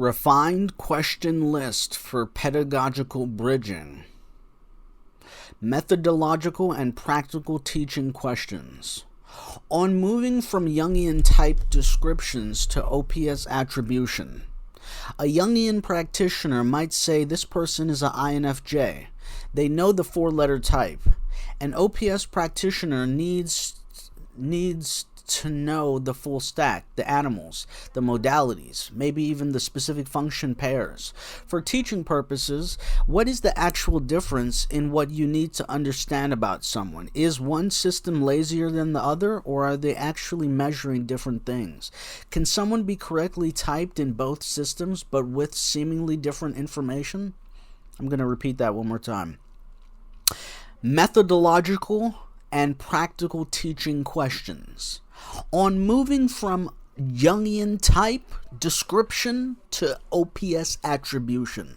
Refined question list for pedagogical bridging. Methodological and practical teaching questions. On moving from Jungian type descriptions to OPS attribution. A Jungian practitioner might say this person is an INFJ. They know the four-letter type. An OPS practitioner needs to know the full stack, the animals, the modalities, maybe even the specific function pairs. For teaching purposes, what is the actual difference in what you need to understand about someone? Is one system lazier than the other, or are they actually measuring different things? Can someone be correctly typed in both systems but with seemingly different information? I'm going to repeat that one more time. Methodological and practical teaching questions. On moving from Jungian type description to OPS attribution.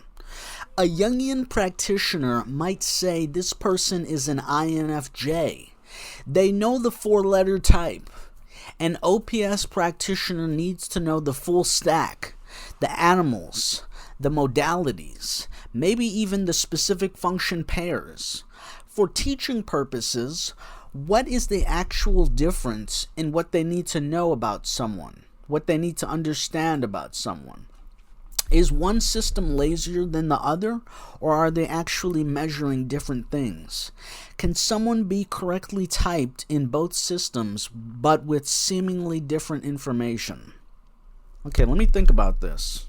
A Jungian practitioner might say this person is an INFJ. They know the four-letter type. An OPS practitioner needs to know the full stack, the animals, the modalities, maybe even the specific function pairs. For teaching purposes, what is the actual difference in what they need to know about someone, what they need to understand about someone? Is one system lazier than the other, or are they actually measuring different things? Can someone be correctly typed in both systems, but with seemingly different information? Okay, let me think about this.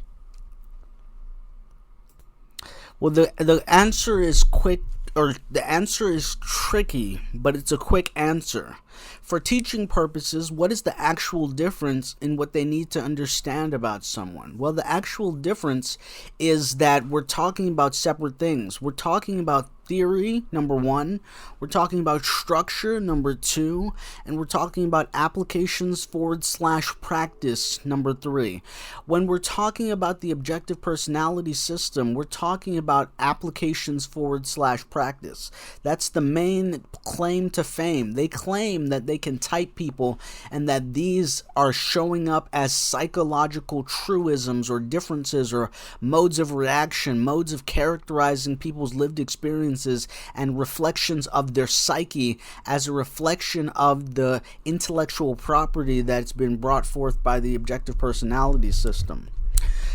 Well, the answer is quick. Or the answer is tricky, but it's a quick answer. For teaching purposes, what is the actual difference in what they need to understand about someone? Well, the actual difference is that we're talking about separate things. We're talking about theory, number one. We're talking about structure, number two. And we're talking about applications / practice, number three. When we're talking about the objective personality system, we're talking about applications / practice. That's the main claim to fame. They claim that they can type people and that these are showing up as psychological truisms or differences or modes of reaction, modes of characterizing people's lived experiences and reflections of their psyche as a reflection of the intellectual property that's been brought forth by the objective personality system.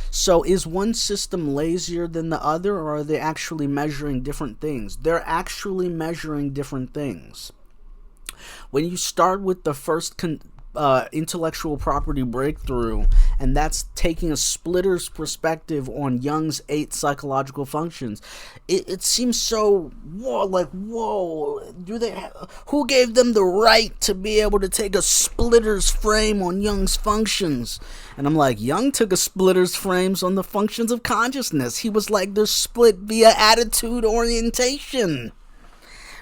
So is one system lazier than the other, or are they actually measuring different things? They're actually measuring different things. When you start with the first intellectual property breakthrough, and that's taking a splitter's perspective on Jung's 8 psychological functions, it seems so whoa, who gave them the right to be able to take a splitter's frame on Jung's functions? And I'm like, Jung took a splitter's frames on the functions of consciousness. He was like, they're split via attitude orientation.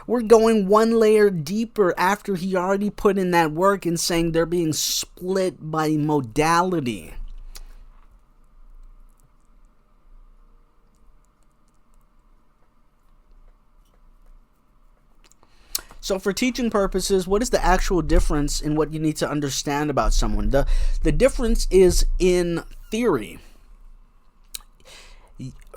We're going one layer deeper after he already put in that work and saying they're being split by modality. So for teaching purposes, what is the actual difference in what you need to understand about someone? The difference is in theory.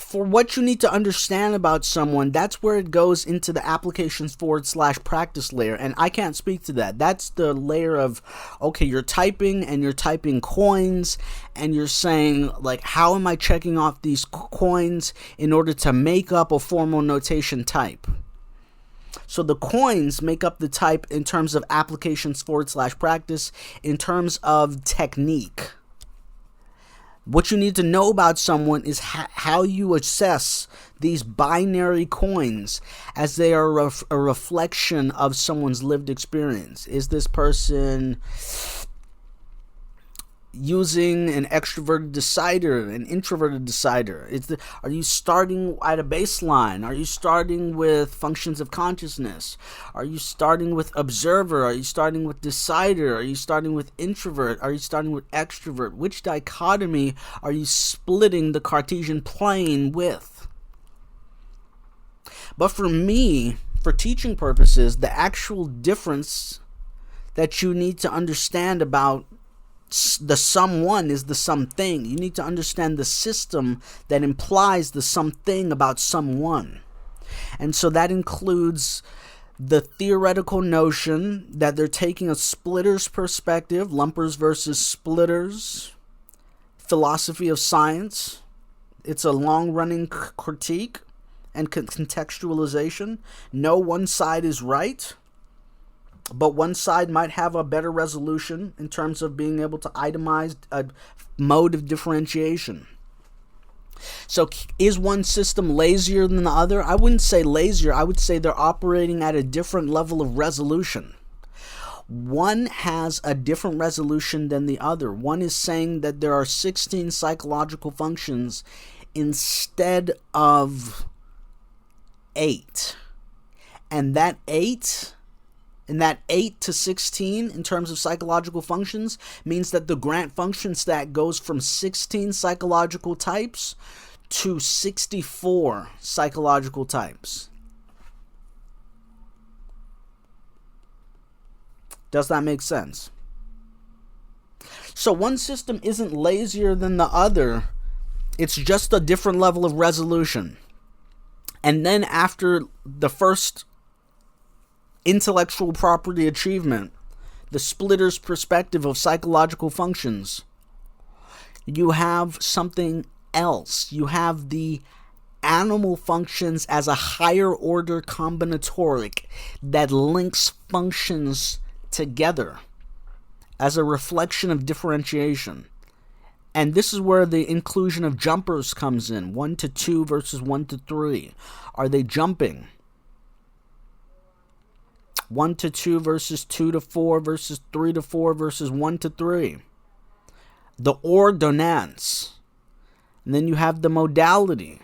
For what you need to understand about someone, that's where it goes into the applications / practice layer. And I can't speak to that. That's the layer of, okay, you're typing and you're typing coins and you're saying, like, how am I checking off these coins in order to make up a formal notation type? So the coins make up the type in terms of applications / practice, in terms of technique. What you need to know about someone is how you assess these binary coins as they are a reflection of someone's lived experience. Is this person using an extroverted decider, an introverted decider? Are you starting at a baseline? Are you starting with functions of consciousness? Are you starting with observer? Are you starting with decider? Are you starting with introvert? Are you starting with extrovert? Which dichotomy are you splitting the Cartesian plane with? But for me, for teaching purposes, the actual difference that you need to understand about the sum one is the something. You need to understand the system that implies the something about sum one. And so that includes the theoretical notion that they're taking a splitter's perspective, lumpers versus splitters, philosophy of science. It's a long-running critique and contextualization. No one side is right, but one side might have a better resolution in terms of being able to itemize a mode of differentiation. So is one system lazier than the other? I wouldn't say lazier. I would say they're operating at a different level of resolution. One has a different resolution than the other. One is saying that there are 16 psychological functions instead of 8. And that 8 to 16 in terms of psychological functions means that the Grant function stack goes from 16 psychological types to 64 psychological types. Does that make sense? So one system isn't lazier than the other. It's just a different level of resolution. And then after the first intellectual property achievement, the splitter's perspective of psychological functions, you have something else. You have the animal functions as a higher order combinatoric that links functions together as a reflection of differentiation. And this is where the inclusion of jumpers comes in. 1 to 2 versus 1 to 3. Are they jumping? 1 to 2 versus 2 to 4 versus 3 to 4 versus 1 to 3. The ordonnance. And then you have the modality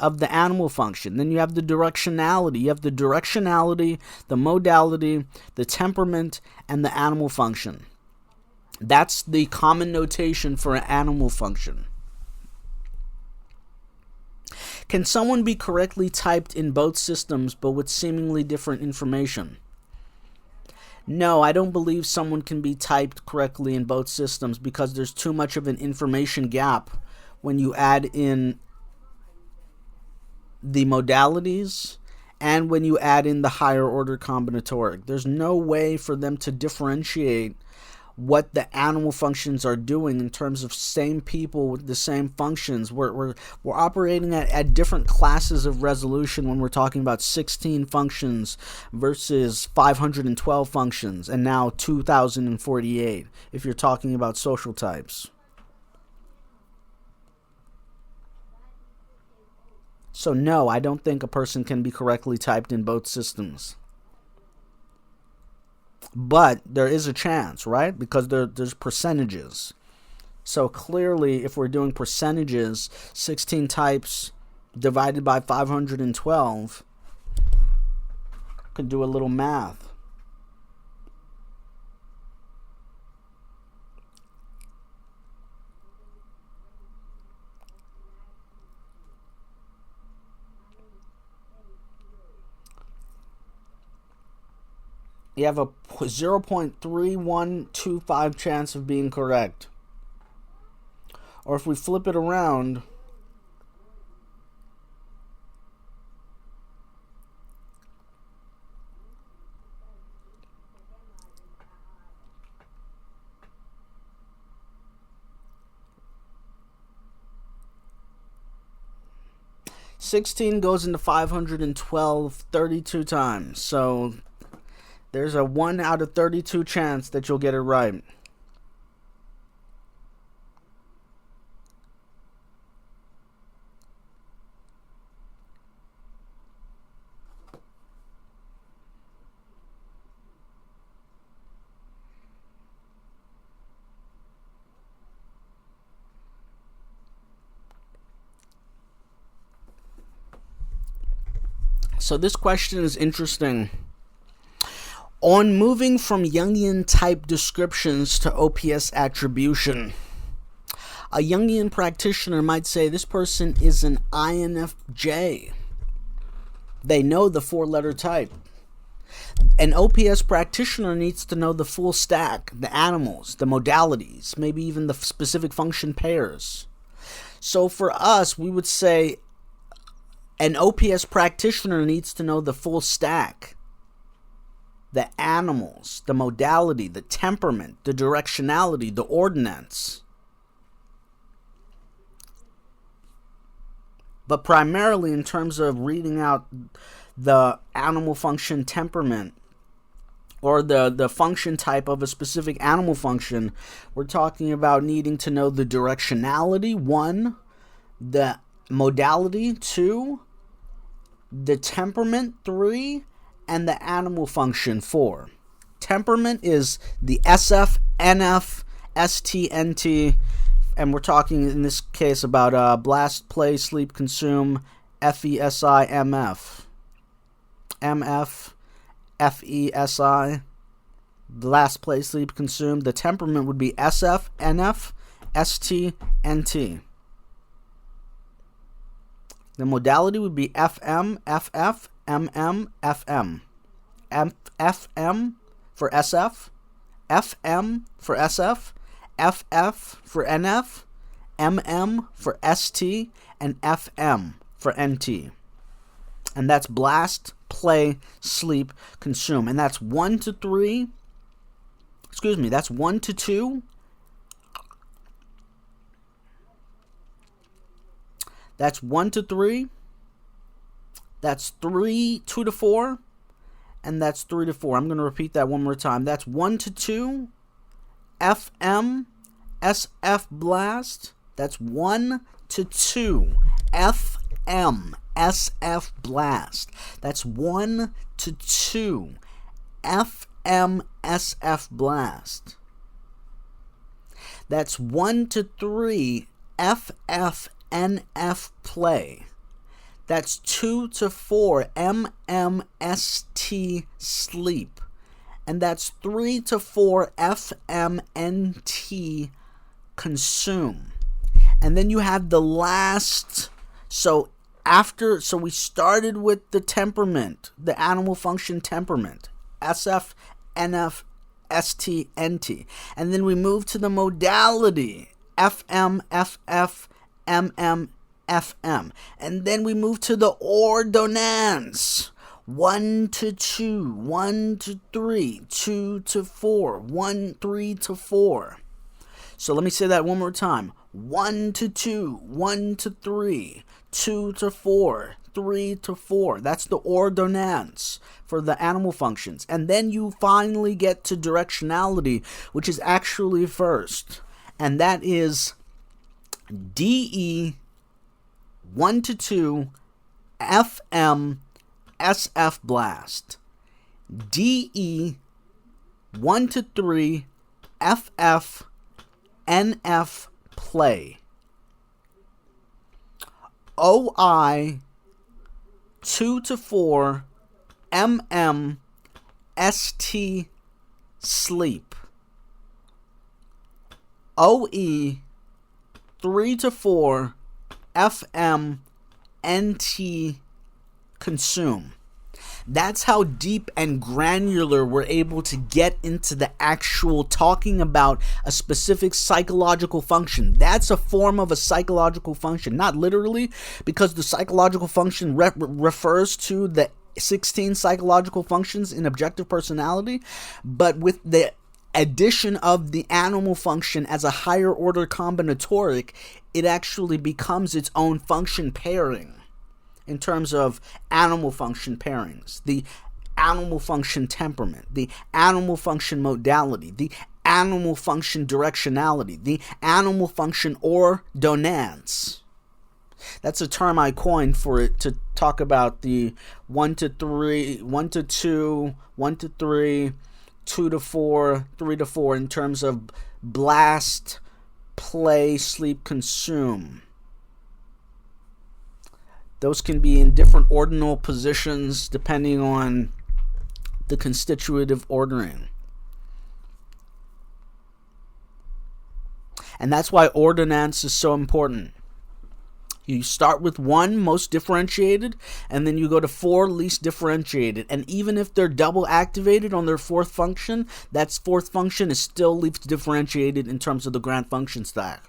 of the animal function. Then you have the directionality. You have the directionality, the modality, the temperament, and the animal function. That's the common notation for an animal function. Can someone be correctly typed in both systems but with seemingly different information? No, I don't believe someone can be typed correctly in both systems because there's too much of an information gap when you add in the modalities and when you add in the higher order combinatoric. There's no way for them to differentiate what the animal functions are doing in terms of same people with the same functions. We're operating at different classes of resolution when we're talking about 16 functions versus 512 functions and now 2048 if you're talking about social types. So no, I don't think a person can be correctly typed in both systems. But there is a chance, right? Because there's percentages. So clearly, if we're doing percentages, 16 types divided by 512, could do a little math. You have a 0.3125 chance of being correct. Or if we flip it around, $16 goes into 512 32 times. So there's a 1 out of 32 chance that you'll get it right. So this question is interesting. On moving from Jungian type descriptions to OPS attribution, a Jungian practitioner might say this person is an INFJ. They know the 4-letter type. An OPS practitioner needs to know the full stack, the animals, the modalities, maybe even the specific function pairs. So for us, we would say an OPS practitioner needs to know the full stack, the animals, the modality, the temperament, the directionality, the ordonnance. But primarily in terms of reading out the animal function temperament or the function type of a specific animal function, we're talking about needing to know the directionality, 1, the modality, 2, the temperament, 3, and the animal function, 4. Temperament is the SF, NF, ST, NT, and we're talking in this case about blast, play, sleep, consume, FESI, MF. MF, FESI, blast, play, sleep, consume. The temperament would be SF, NF, ST, NT. The modality would be FM, FF, MM, FM. FM for SF, FM for SF, FF for NF, MM for ST, and FM for NT. And that's blast, play, sleep, consume. And that's 1 to 3. That's 1 to 2. That's 1 to 3. That's 2 to 4. And that's 3 to 4. I'm going to repeat that one more time. That's 1 to 2. FM, SF blast. That's 1 to 2. FM, SF blast. That's 1 to 2. FM, SF blast. That's 1 to 3. FF, NF play. That's 2 to 4. MMST sleep. And that's 3 to 4. FMNT consume. And then you have the last. So we started with the temperament, the animal function temperament, SF, NF, ST, NT. And then we move to the modality, FM, FF, MM, FM. And then we move to the ordonnance. 1 to 2, 1 to 3, 2 to 4, 1, 3 to 4. So let me say that one more time. 1 to 2, 1 to 3, 2 to 4, 3 to 4. That's the ordonnance for the animal functions. And then you finally get to directionality, which is actually first. And that is DE 1 to 2 FM SF blast. DE 1 to 3 FF NF play. OI 2 to 4 MM ST sleep. OE 3 to 4 FM NT consume. That's how deep and granular we're able to get into the actual talking about a specific psychological function. That's a form of a psychological function, not literally, because the psychological function refers to the 16 psychological functions in objective personality, but with the addition of the animal function as a higher order combinatoric, it actually becomes its own function pairing. In terms of animal function pairings, the animal function temperament, the animal function modality, the animal function directionality, the animal function ordonnance. That's a term I coined for it to talk about the 1 to 3, 1 to 2, 1 to 3, 2 to 4, 3 to 4 in terms of blast, play, sleep, consume. Those can be in different ordinal positions depending on the constitutive ordering. And that's why ordonnance is so important. You start with 1, most differentiated, and then you go to 4, least differentiated. And even if they're double activated on their 4th function, that 4th function is still least differentiated in terms of the Grant function stack.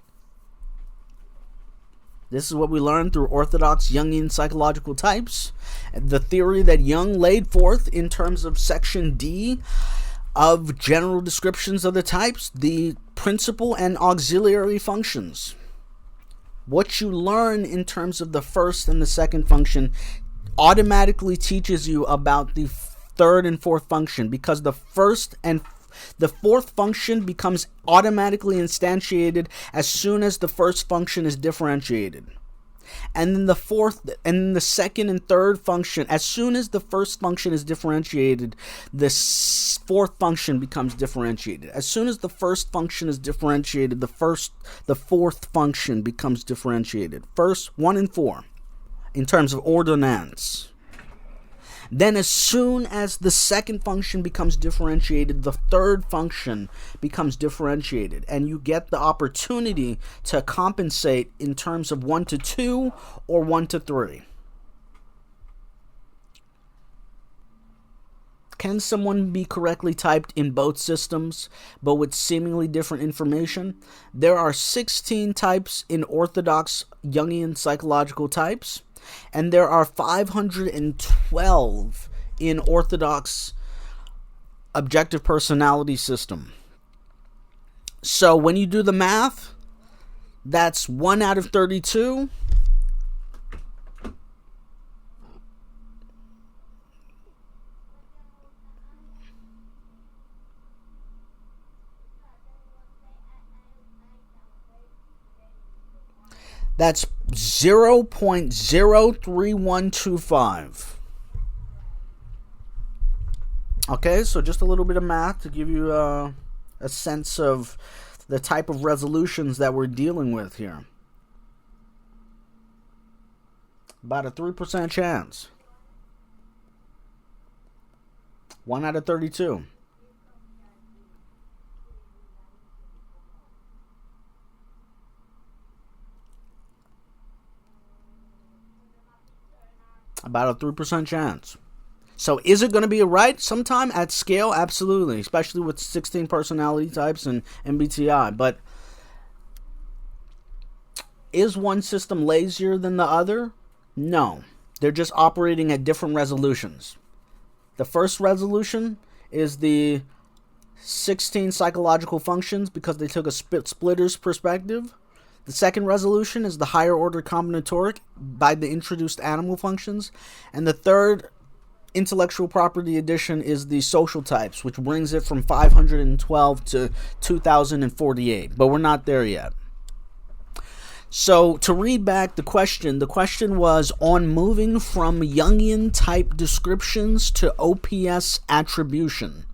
This is what we learned through orthodox Jungian psychological types. The theory that Jung laid forth in terms of section D of general descriptions of the types, the principal and auxiliary functions. What you learn in terms of the 1st and the 2nd function automatically teaches you about the 3rd and 4th function, because the 1st and the 4th function becomes automatically instantiated as soon as the 1st function is differentiated. And then the 2nd and 3rd function, as soon as the 1st function is differentiated, the 4th function becomes differentiated. As soon as the 1st function is differentiated, the 4th function becomes differentiated. First, 1 and 4, in terms of ordonnance. Then as soon as the 2nd function becomes differentiated, the 3rd function becomes differentiated. And you get the opportunity to compensate in terms of 1 to 2 or 1 to 3. Can someone be correctly typed in both systems, but with seemingly different information? There are 16 types in orthodox Jungian psychological types, and there are 512 in orthodox objective personality system. So when you do the math, that's 1 out of 32. That's 0.03125. Okay, so just a little bit of math to give you a sense of the type of resolutions that we're dealing with here. About a 3% chance. 1 out of 32. About a 3% chance. So is it going to be a right sometime at scale? Absolutely, especially with 16 personality types and MBTI. But is one system lazier than the other? No. They're just operating at different resolutions. The first resolution is the 16 psychological functions because they took a splitter's perspective. The second resolution is the higher order combinatoric by the introduced animal functions. And the third intellectual property addition is the social types, which brings it from 512 to 2048. But we're not there yet. So to read back the question was on moving from Jungian type descriptions to OPS attribution.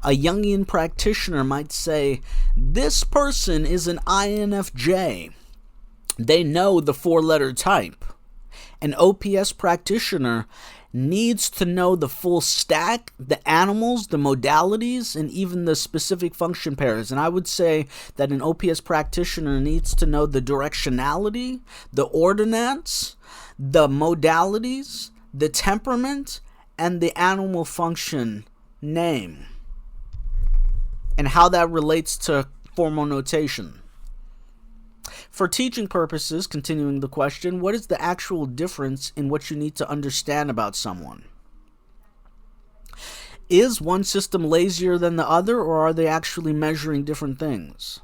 A Jungian practitioner might say, this person is an INFJ. They know the 4-letter type. An OPS practitioner needs to know the full stack, the animals, the modalities, and even the specific function pairs. And I would say that an OPS practitioner needs to know the directionality, the ordonnance, the modalities, the temperament, and the animal function name, and how that relates to formal notation. For teaching purposes, continuing the question, what is the actual difference in what you need to understand about someone? Is one system lazier than the other, or are they actually measuring different things?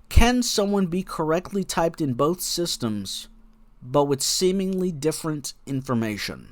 Can someone be correctly typed in both systems, but with seemingly different information?